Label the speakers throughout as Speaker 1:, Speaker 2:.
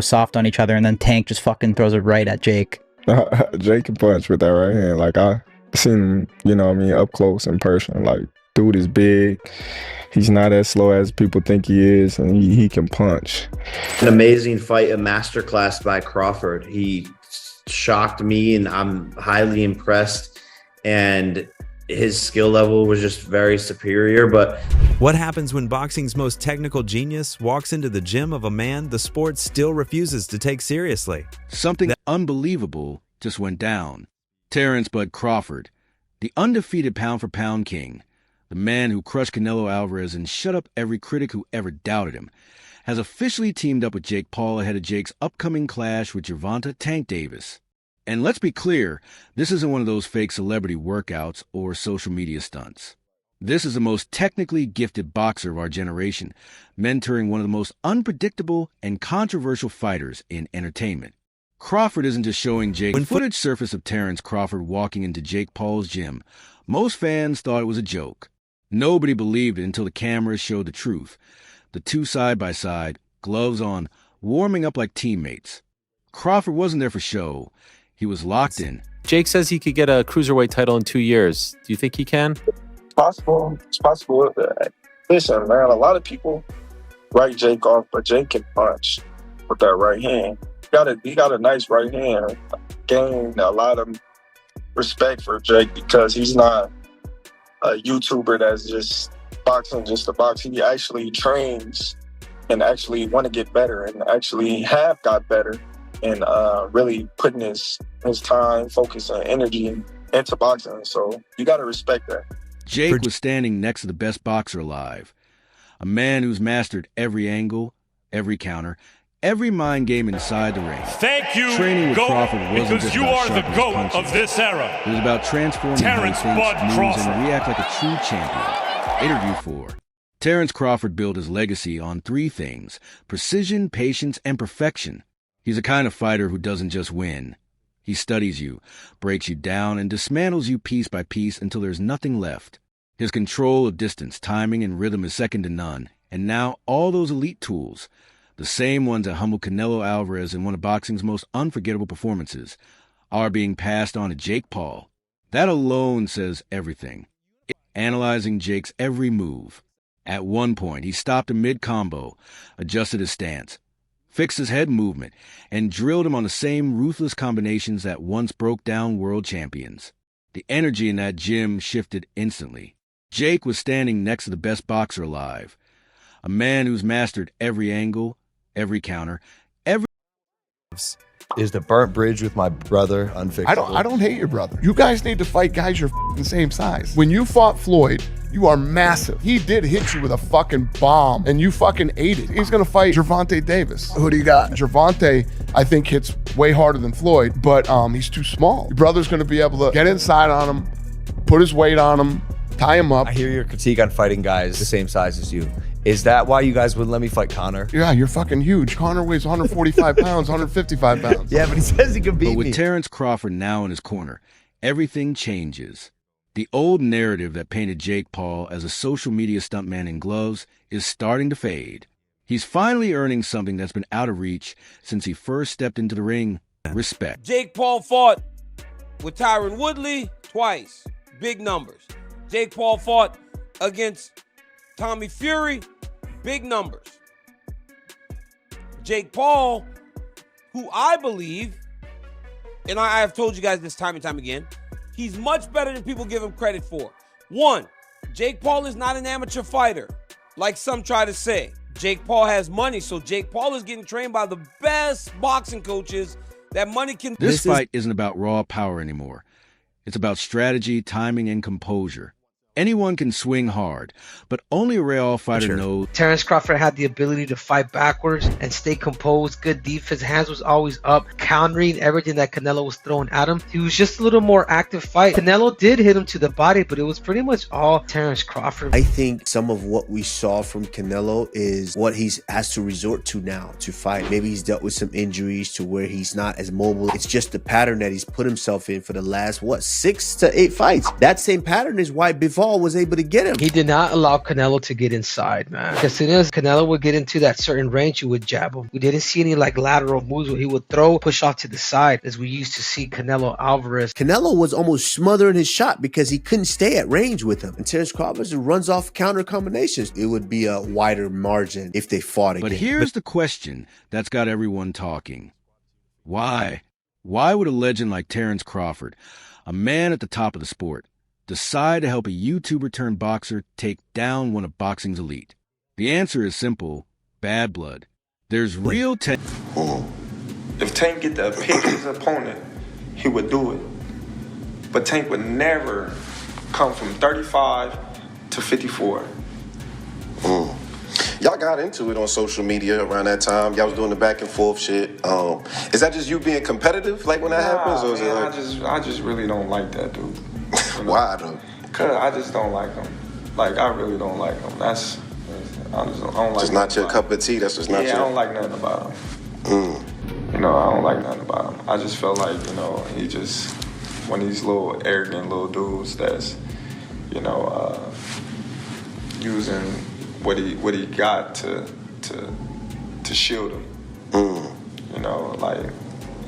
Speaker 1: soft on each other, and then Tank just fucking throws it right at Jake.
Speaker 2: Jake can punch with that right hand. Like, I seen him, you know what I mean, up close in person. Like, dude is big. He's not as slow as people think he is, and he can punch.
Speaker 3: An amazing fight, a masterclass by Crawford. He shocked me, and I'm highly impressed. And his skill level was just very superior. But
Speaker 4: what happens when boxing's most technical genius walks into the gym of a man the sport still refuses to take seriously?
Speaker 5: Something unbelievable just went down. Terence "Bud" Crawford, the undefeated pound-for-pound king, the man who crushed Canelo Alvarez and shut up every critic who ever doubted him, has officially teamed up with Jake Paul ahead of Jake's upcoming clash with Gervonta Tank Davis. And let's be clear, this isn't one of those fake celebrity workouts or social media stunts. This is the most technically gifted boxer of our generation, mentoring one of the most unpredictable and controversial fighters in entertainment. Crawford isn't just showing Jake. When footage surfaced of Terence Crawford walking into Jake Paul's gym, most fans thought it was a joke. Nobody believed it until the cameras showed the truth. The two side by side, gloves on, warming up like teammates. Crawford wasn't there for show. He was locked in.
Speaker 6: Jake says he could get a cruiserweight title in 2 years. Do you think he can?
Speaker 2: It's possible. It's possible. Listen, man, a lot of people write Jake off, but Jake can punch with that right hand. He got a nice right hand. Gained a lot of respect for Jake because he's not a YouTuber that's just boxing just to box. He actually trains and actually want to get better and actually have got better. And really putting his time, focus, and energy into boxing. So you got to respect that.
Speaker 5: Jake was standing next to the best boxer alive, a man who's mastered every angle, every counter, every mind game inside the ring.
Speaker 7: Thank you,
Speaker 5: Training with
Speaker 7: GOAT,
Speaker 5: Crawford wasn't
Speaker 7: because
Speaker 5: just
Speaker 7: you
Speaker 5: about
Speaker 7: are the
Speaker 5: sharpening
Speaker 7: GOAT
Speaker 5: punches.
Speaker 7: of this era.
Speaker 5: It was about transforming
Speaker 7: Terence
Speaker 5: how he
Speaker 7: "Bud"
Speaker 5: thinks, moves,
Speaker 7: Crawford.
Speaker 5: and react like a true champion. Interview 4. Terence Crawford built his legacy on 3 things: precision, patience, and perfection. He's a kind of fighter who doesn't just win. He studies you, breaks you down, and dismantles you piece by piece until there's nothing left. His control of distance, timing, and rhythm is second to none. And now all those elite tools, the same ones that humbled Canelo Alvarez in one of boxing's most unforgettable performances, are being passed on to Jake Paul. That alone says everything. Analyzing Jake's every move. At one point, he stopped a mid-combo, adjusted his stance, fixed his head movement, and drilled him on the same ruthless combinations that once broke down world champions. The energy in that gym shifted instantly. Jake was standing next to the best boxer alive, a man who's mastered every angle, every counter, every...
Speaker 8: Is the burnt bridge with my brother unfixable?
Speaker 9: I don't hate your brother. You guys need to fight guys your the same size. When you fought Floyd, you are massive. He did hit you with a fucking bomb, and you fucking ate it. He's gonna fight Gervonta Davis.
Speaker 8: Who do you got?
Speaker 9: Gervonta, I think, hits way harder than Floyd, but he's too small. Your brother's gonna be able to get inside on him, put his weight on him, tie him up.
Speaker 8: I hear your critique on fighting guys the same size as you. Is that why you guys wouldn't let me fight Conor?
Speaker 9: Yeah, you're fucking huge. Conor weighs 145 pounds, 155 pounds.
Speaker 8: Yeah, but he says he can beat
Speaker 5: But with
Speaker 8: me.
Speaker 5: Terence Crawford now in his corner, everything changes. The old narrative that painted Jake Paul as a social media stuntman in gloves is starting to fade. He's finally earning something that's been out of reach since he first stepped into the ring: respect.
Speaker 10: Jake Paul fought with Tyron Woodley twice. Big numbers. Jake Paul fought against Tommy Fury. Big numbers. Jake Paul, who I believe, and I have told you guys this time and time again, he's much better than people give him credit for. 1, Jake Paul is not an amateur fighter, like some try to say. Jake Paul has money, so Jake Paul is getting trained by the best boxing coaches that money can...
Speaker 5: This fight isn't about raw power anymore. It's about strategy, timing, and composure. Anyone can swing hard, but only a real fighter knows.
Speaker 11: Terence Crawford had the ability to fight backwards and stay composed, good defense, hands was always up, countering everything that Canelo was throwing at him. He was just a little more active fight. Canelo did hit him to the body, but it was pretty much all Terence Crawford.
Speaker 12: I think some of what we saw from Canelo is what he has to resort to now to fight. Maybe he's dealt with some injuries to where he's not as mobile. It's just the pattern that he's put himself in for the last, 6 to 8 fights. That same pattern is why Bivol Paul was able to get him.
Speaker 11: He did not allow Canelo to get inside, man. As soon as Canelo would get into that certain range, you would jab him. We didn't see any like lateral moves where he would throw, push off to the side, as we used to see Canelo Alvarez.
Speaker 12: Canelo was almost smothering his shot because he couldn't stay at range with him. And Terence Crawford runs off counter combinations. It would be a wider margin if they fought again.
Speaker 5: But here's the question that's got everyone talking. Why? Why would a legend like Terence Crawford, a man at the top of the sport, decide to help a YouTuber turned boxer take down one of boxing's elite? The answer is simple: bad blood. There's real Tank.
Speaker 2: If Tank get to pick his opponent, he would do it. But Tank would never come from 35 to 54.
Speaker 7: Y'all got into it on social media around that time. Y'all was doing the back and forth shit. Is that just you being competitive, like when that happens, or is it like...
Speaker 2: I just really don't like that dude.
Speaker 7: Why though?
Speaker 2: Cause I just don't like him. Like I really don't like him. I just don't like.
Speaker 7: Just not your cup of tea. That's just not your.
Speaker 2: Yeah, I don't like nothing about him. You know, I don't like nothing about him. I just felt like, you know, he just one of these little arrogant little dudes that's, you know, using what he got to shield him. You know, like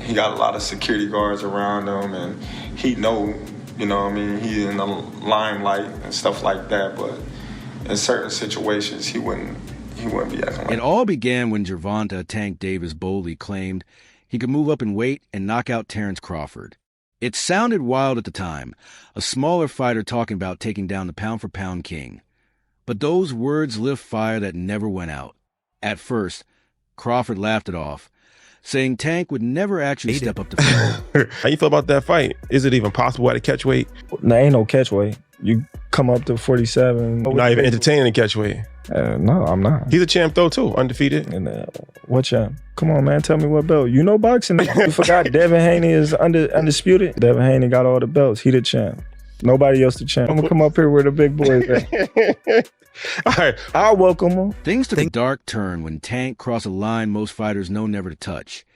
Speaker 2: he got a lot of security guards around him, and he know, you know what I mean, he in the limelight and stuff like that, but in certain situations he wouldn't be acting like
Speaker 5: It all began when Gervonta Tank Davis boldly claimed he could move up in weight and knock out Terence Crawford. It sounded wild at the time, a smaller fighter talking about taking down the pound-for-pound king. But those words lit fire that never went out. At first, Crawford laughed it off, saying Tank would never actually step up to fight.
Speaker 13: How you feel about that fight? Is it even possible at a catch weight?
Speaker 14: Nah, ain't no catch weight. You come up to 47.
Speaker 13: You're not even entertaining the catch weight.
Speaker 14: No, I'm not.
Speaker 13: He's a champ though too, undefeated.
Speaker 14: And what champ? Come on, man, tell me what belt. You know boxing. You forgot Devin Haney is undisputed. Devin Haney got all the belts. He the champ. Nobody else the champ. I'm gonna come up here where the big boys at.
Speaker 13: All right,
Speaker 14: I'll welcome him.
Speaker 5: Things took a dark turn when Tank crossed a line most fighters know never to touch.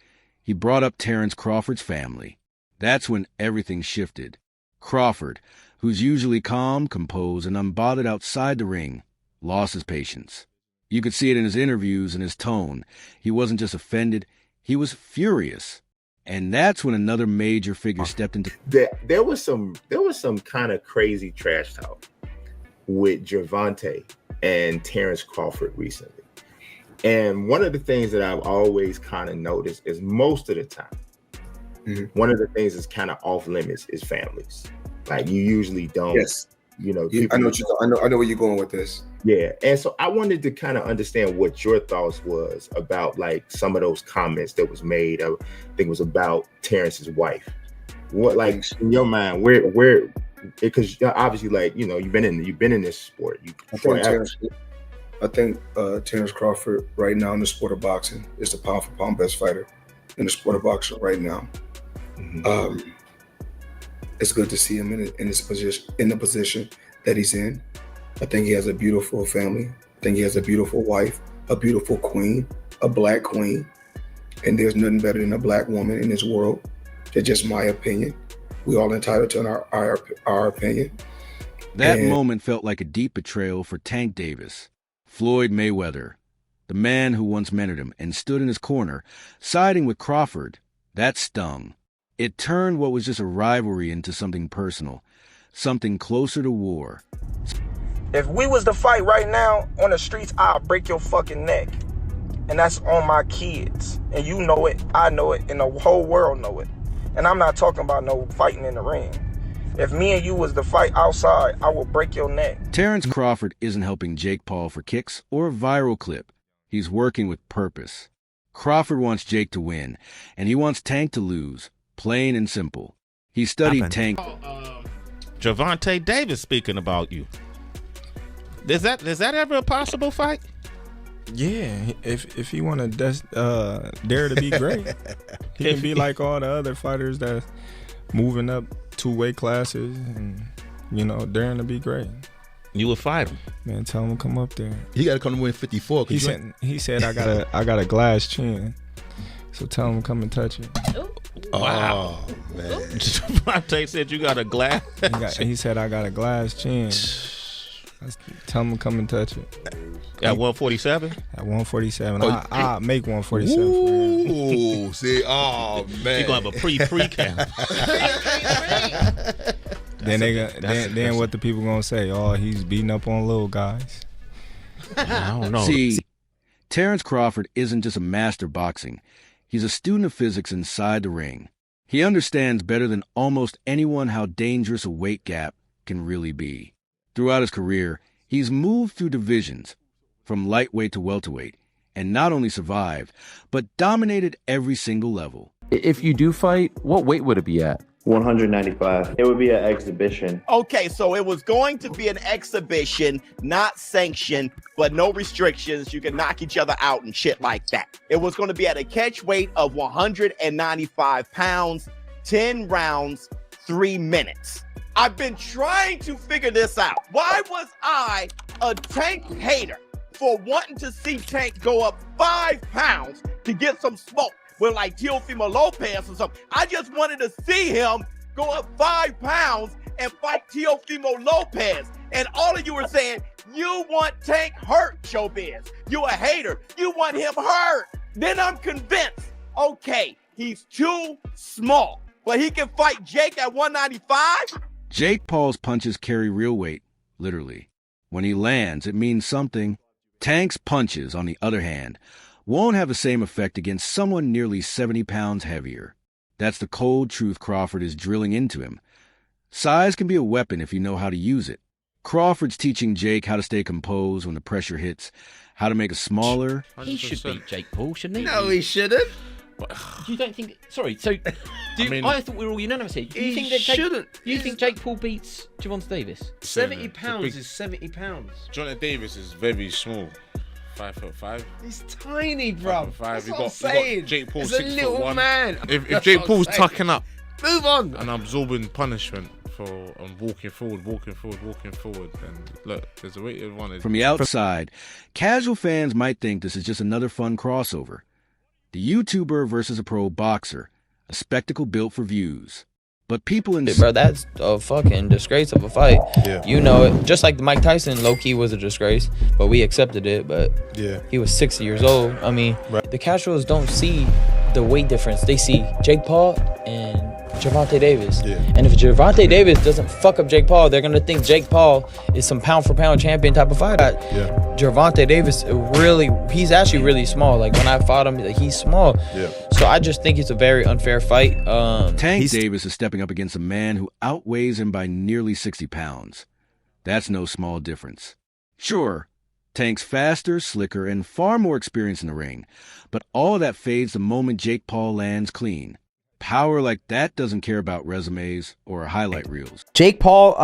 Speaker 5: He brought up Terence Crawford's family. That's when everything shifted. Crawford, who's usually calm, composed, and unbothered outside the ring, lost his patience. You could see it in his interviews and his tone. He wasn't just offended, he was furious. And that's when another major figure stepped into...
Speaker 15: There was some kind of crazy trash talk with Gervonta and Terence Crawford recently. And one of the things that I've always kind of noticed is most of the time, one of the things that's kind of off limits is families. Like you usually don't, you know.
Speaker 16: I know where you're going with this.
Speaker 15: Yeah. And so I wanted to kind of understand what your thoughts was about like some of those comments that was made. I think it was about Terence's wife. What, like in your mind, where, because obviously, like, you know, you've been in this sport.
Speaker 16: I think Terence Crawford right now in the sport of boxing is the pound for pound best fighter in the sport of boxing right now. It's good to see him in the position that he's in. I think he has a beautiful family. I think he has a beautiful wife, a beautiful queen, a black queen, and there's nothing better than a black woman in this world. That's just my opinion. We all entitled to our opinion.
Speaker 5: That moment felt like a deep betrayal for Tank Davis. Floyd Mayweather, the man who once mentored him and stood in his corner, siding with Crawford, that stung. It turned what was just a rivalry into something personal, something closer to war.
Speaker 17: If we was to fight right now on the streets, I'll break your fucking neck. And that's on my kids. And you know it, I know it, and the whole world know it. And I'm not talking about no fighting in the ring. If me and you was to fight outside, I will break your neck.
Speaker 5: Terence Crawford isn't helping Jake Paul for kicks or a viral clip. He's working with purpose. Crawford wants Jake to win, and he wants Tank to lose. Plain and simple. He studied Tank.
Speaker 18: Gervonta Davis speaking about you. Is that ever a possible fight?
Speaker 14: Yeah, if he want to dare to be great, he can be like all the other fighters that's moving up 2 weight classes and, you know, daring to be great.
Speaker 18: You would fight him,
Speaker 14: man. Tell him to come up there.
Speaker 19: He got to come to win 54.
Speaker 14: He said I got a glass chin, so tell him to come and touch it.
Speaker 18: Wow, man. Gervonta said you got a glass.
Speaker 14: He said I got a glass chin. Tell him to come and touch it.
Speaker 18: At 147?
Speaker 14: At 147.
Speaker 18: Oh,
Speaker 14: I'll make 147 for him.
Speaker 19: Ooh, see, oh man.
Speaker 18: He gonna have a pre-camp.
Speaker 14: Then what the people gonna say? Oh, he's beating up on little guys.
Speaker 18: I don't know.
Speaker 5: See, Terence Crawford isn't just a master boxing. He's a student of physics inside the ring. He understands better than almost anyone how dangerous a weight gap can really be. Throughout his career, he's moved through divisions, from lightweight to welterweight, and not only survived, but dominated every single level.
Speaker 6: If you do fight, what weight would it be at?
Speaker 3: 195. It would be an exhibition.
Speaker 20: Okay, so it was going to be an exhibition, not sanctioned, but no restrictions. You can knock each other out and shit like that. It was going to be at a catch weight of 195 pounds, 10 rounds, 3 minutes. I've been trying to figure this out. Why was I a Tank hater for wanting to see Tank go up 5 pounds to get some smoke with like Teofimo Lopez or something? I just wanted to see him go up 5 pounds and fight Teofimo Lopez. And all of you were saying, you want Tank hurt, Showbiz. You a hater. You want him hurt. Then I'm convinced, okay, he's too small, but he can fight Jake at 195?
Speaker 5: Jake Paul's punches carry real weight, literally. When he lands, it means something. Tank's punches, on the other hand, won't have the same effect against someone nearly 70 pounds heavier. That's the cold truth Crawford is drilling into him. Size can be a weapon if you know how to use it. Crawford's teaching Jake how to stay composed when the pressure hits, how to make a smaller...
Speaker 21: He should beat Jake Paul, shouldn't he?
Speaker 19: No, he shouldn't.
Speaker 21: You don't think... Sorry, so... I thought we were all unanimous here. You think that
Speaker 19: shouldn't.
Speaker 21: You think Jake Paul beats Gervonta Davis?
Speaker 19: 70 pounds is 70 pounds.
Speaker 22: Gervonta Davis is very small. 5'5".
Speaker 19: He's tiny, bro.
Speaker 22: 5'5".
Speaker 19: That's
Speaker 22: You
Speaker 19: what I'm
Speaker 22: got
Speaker 19: saying.
Speaker 22: Jake Paul
Speaker 19: He's a
Speaker 22: 6'1".
Speaker 19: little man.
Speaker 22: If Jake Paul's tucking up,
Speaker 19: move on,
Speaker 22: and absorbing punishment for walking forward, then look, there's a way to run it.
Speaker 5: From the outside, casual fans might think this is just another fun crossover. The YouTuber versus a pro boxer, a spectacle built for views. But people in...
Speaker 23: Bro, that's a fucking disgrace of a fight.
Speaker 13: Yeah.
Speaker 23: You know it. Just like Mike Tyson, low-key was a disgrace, but we accepted it. But
Speaker 13: yeah,
Speaker 23: he was 60 years old. I mean, the casuals don't see the weight difference. They see Jake Paul and Gervonta Davis.
Speaker 13: Yeah.
Speaker 23: And if Gervonta Davis doesn't fuck up Jake Paul, they're going to think Jake Paul is some pound-for-pound champion type of fighter.
Speaker 13: Yeah.
Speaker 23: Gervonta Davis, he's actually really small. Like, when I fought him, he's small.
Speaker 13: Yeah.
Speaker 23: So I just think it's a very unfair fight.
Speaker 5: Tank Davis is stepping up against a man who outweighs him by nearly 60 pounds. That's no small difference. Sure, Tank's faster, slicker, and far more experienced in the ring, but all of that fades the moment Jake Paul lands clean. Power like that doesn't care about resumes or highlight reels.
Speaker 1: Jake Paul,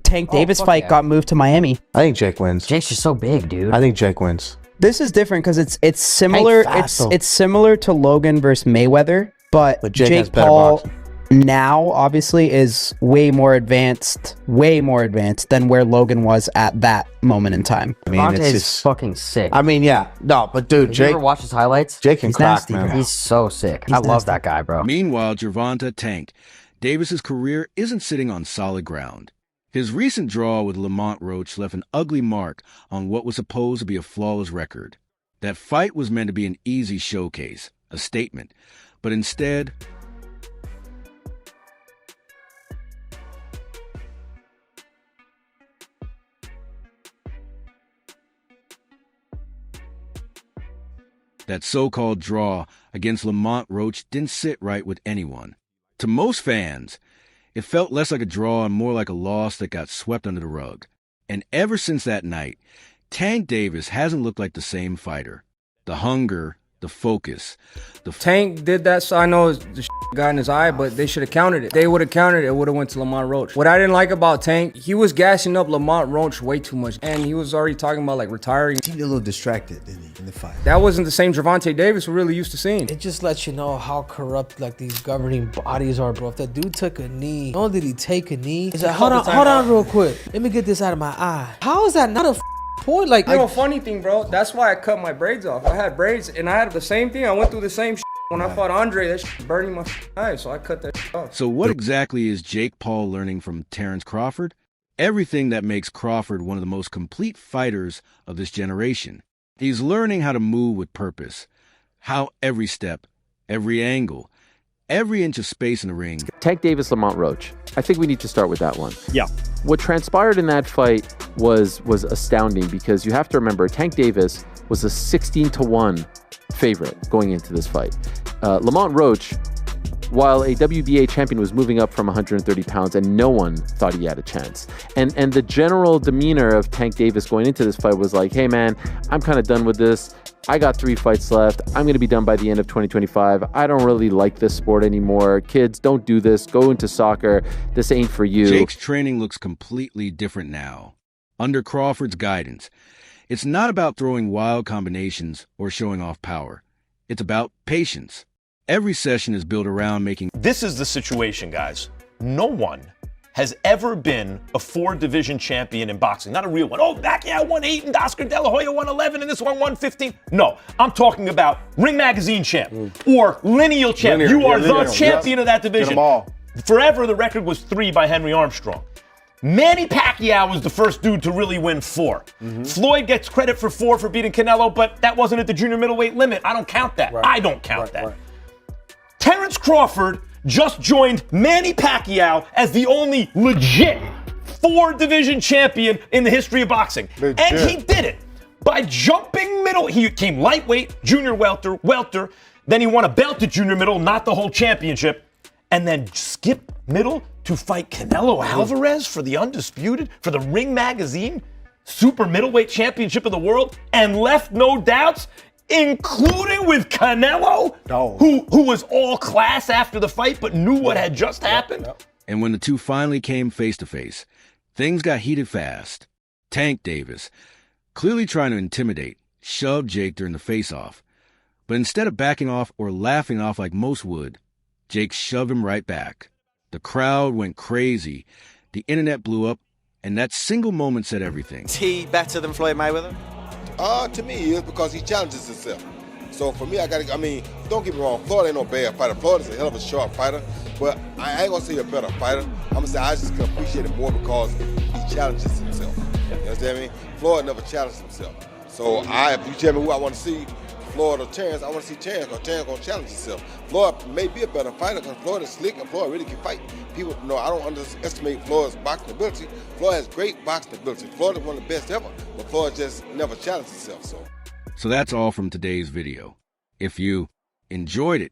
Speaker 1: Tank Davis fight got moved to Miami.
Speaker 24: I think Jake wins.
Speaker 21: Jake's just so big, dude.
Speaker 24: I think Jake wins.
Speaker 1: This is different because it's similar. It's similar to Logan versus Mayweather, but
Speaker 24: Jake has
Speaker 1: Jake
Speaker 24: better
Speaker 1: Paul
Speaker 24: boxing.
Speaker 1: now obviously is way more advanced than where Logan was at that moment in time.
Speaker 24: I mean,
Speaker 21: Gervonta
Speaker 24: it's
Speaker 21: is
Speaker 24: just
Speaker 21: fucking sick.
Speaker 24: I mean, yeah, no, but dude,
Speaker 21: Did
Speaker 24: Jake.
Speaker 21: you ever watch his highlights?
Speaker 24: Jake can
Speaker 1: He's
Speaker 24: crack,
Speaker 1: nasty,
Speaker 24: man.
Speaker 1: bro.
Speaker 21: He's so sick. I love that guy, bro.
Speaker 5: Meanwhile, Gervonta tanked. Davis's career isn't sitting on solid ground. His recent draw with Lamont Roach left an ugly mark on what was supposed to be a flawless record. That fight was meant to be an easy showcase, a statement, but instead... that so-called draw against Lamont Roach didn't sit right with anyone. To most fans, it felt less like a draw and more like a loss that got swept under the rug. And ever since that night, Tank Davis hasn't looked like the same fighter. The hunger, the focus,
Speaker 25: Tank did that, so I know the got in his eye, but they should have countered it. They would have countered it, it would have went to Lamont Roach. What I didn't like about Tank, he was gassing up Lamont Roach way too much, and he was already talking about like retiring.
Speaker 12: He seemed a little distracted, didn't he, in the fight?
Speaker 25: That wasn't the same Gervonta Davis we're really used to seeing.
Speaker 11: It just lets you know how corrupt like these governing bodies are, bro. If that dude took a knee, not only did he take a knee, he's like, hold on real quick. Let me get this out of my eye. How is that not a point? Like,
Speaker 25: you know, funny thing, bro, that's why I cut my braids off. I had braids, and I had the same thing. I went through the same when I fought Andre. That burning my eyes, so I cut that off.
Speaker 5: So what exactly is Jake Paul learning from Terence Crawford? everything that makes Crawford one of the most complete fighters of this generation. He's learning how to move with purpose, how every step, every angle, every inch of space in the ring.
Speaker 6: Tank Davis, Lamont Roach. I think we need to start with that one.
Speaker 4: Yeah.
Speaker 6: What transpired in that fight was astounding, because you have to remember Tank Davis was a 16-1 favorite going into this fight. Lamont Roach, while a WBA champion, was moving up from 130 pounds, and no one thought he had a chance. And the general demeanor of Tank Davis going into this fight was like, hey man, I'm kind of done with this. I got 3 fights left. I'm going to be done by the end of 2025. I don't really like this sport anymore. Kids, don't do this. Go into soccer. This ain't for you.
Speaker 5: Jake's training looks completely different now. Under Crawford's guidance, it's not about throwing wild combinations or showing off power. It's about patience. Every session is built around making...
Speaker 4: This is the situation, guys. No one has ever been a 4-division champion in boxing. Not a real one. Oh, Pacquiao won 8 and Oscar De La Hoya won 11 and this one won 15. No, I'm talking about Ring Magazine champ or lineal champ. You are the champion of that division.
Speaker 2: Get them all.
Speaker 4: Forever, the record was 3 by Henry Armstrong. Manny Pacquiao was the first dude to really win 4. Floyd gets credit for 4 for beating Canelo, but that wasn't at the junior middleweight limit. I don't count that. I don't count that. Terence Crawford just joined Manny Pacquiao as the only legit 4-division champion in the history of boxing. And he did it by jumping middle. He came lightweight, junior welter. Then he won a belt at junior middle, not the whole championship. And then skipped middle to fight Canelo Alvarez for the undisputed, for the Ring Magazine super middleweight championship of the world, and left no doubts, including with Canelo, who was all class after the fight but knew what had just happened.
Speaker 5: And when the two finally came face to face, things got heated fast. Tank Davis, clearly trying to intimidate, shoved Jake during the face-off. But instead of backing off or laughing off like most would, Jake shoved him right back. The crowd went crazy. The internet blew up, and that single moment said everything.
Speaker 7: Is he better than Floyd Mayweather?
Speaker 8: To me, he is, because he challenges himself. So for me, don't get me wrong, Floyd ain't no bad fighter. Floyd is a hell of a sharp fighter, but I ain't gonna say he's a better fighter. I'm gonna say I just can appreciate it more because he challenges himself. You understand me? Floyd never challenged himself. So if you tell me who I want to see, Floyd or Terence, I want to see Terence, because Terence gonna challenge himself. Floyd may be a better fighter because Floyd is slick and Floyd really can fight. People, I don't underestimate Floyd's boxing ability. Floyd has great boxing ability. Floyd is one of the best ever, but Floyd just never challenged himself.
Speaker 5: So that's all from today's video. If you enjoyed it,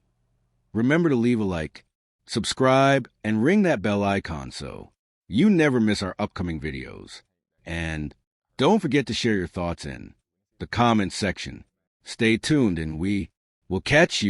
Speaker 5: remember to leave a like, subscribe, and ring that bell icon so you never miss our upcoming videos. And don't forget to share your thoughts in the comments section. Stay tuned, and we will catch you